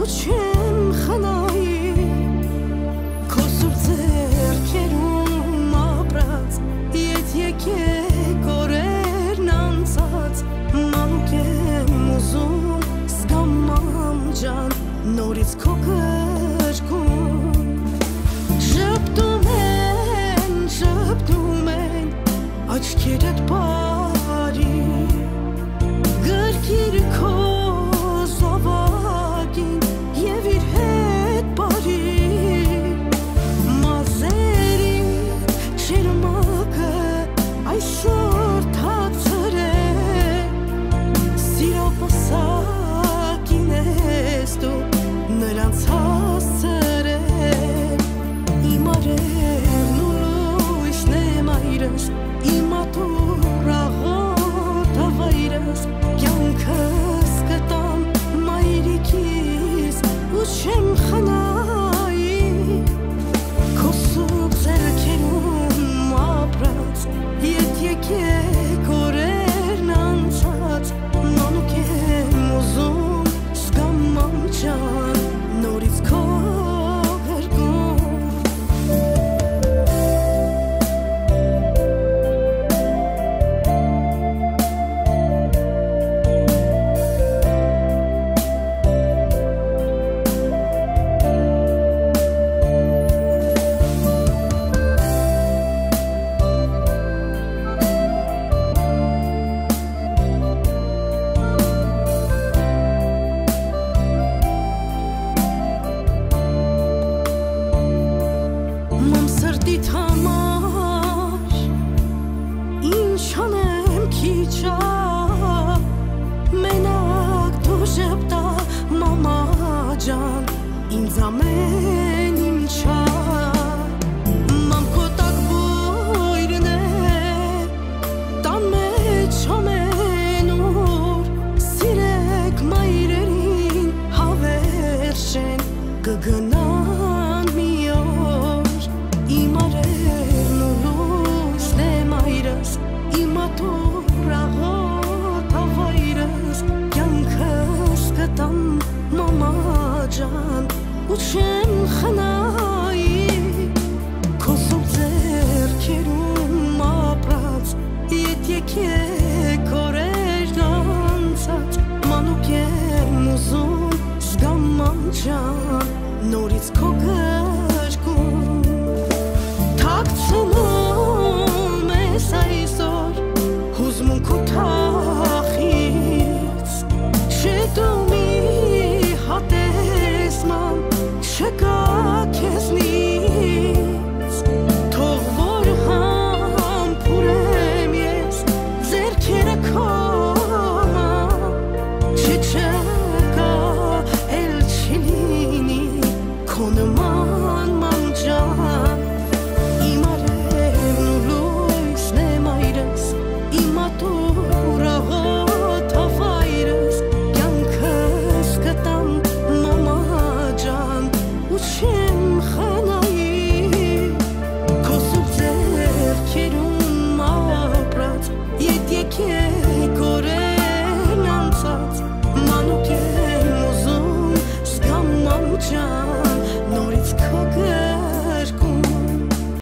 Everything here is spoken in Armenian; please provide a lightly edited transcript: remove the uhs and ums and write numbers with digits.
չեմ խնայի քո սուրբ ձեռքերում ապրած ետ եկեք օրերն անցած մանուկ եմ ուզում զգամ մամ ջան նորից քո կրկում շպտում են աչքերդ բարի գրկիր քո զավակին և իր հետ բարի մազերի շերմակը այսօր թացր է սիրո պսակին ես դու նրանց հասցրել իմ արևն ու լույսն եմ այրս իմ ատուր աղոտ ավայրս կյանքս կտամ մայրիկիս ու չեմ խնայի քո սուրբ ձեռքերում ապրած ետ եկեք օրերն անցած մանուկ եմ ուզում զգամ մամ ջան նորից քո սրտիդ համար ինչ անեմ քիչ մենակ դու շպտա մամա ջան ինձ ամեն ինչա մամ քո տակբույրն է տան մեջ ամենուր սիրեք մայրերին հավերժեն կգնան մի օր իմ արևն ու լույսն եմ այրս իմ ատուր աղոտ ավայրս կյանքս կտամ մամա ջան ու չեմ խնայի քո սուրբ ձեռքերում ապրած ետ եկեք օրերն անցած մանուկ եմ ուզում զգամ մամ ջան նորից քո կրկում Թաքցնում ես այսօր հուզմունք ու թախից Չդու մի հատես ման չկա քեզնից Թող որ համբուրեմ ես ձեռքերը քո չկա էլ չլինի քո նման ման ջան Եկեք օրերն անցած մանուկ եմ ուզում զգամ մամ ջան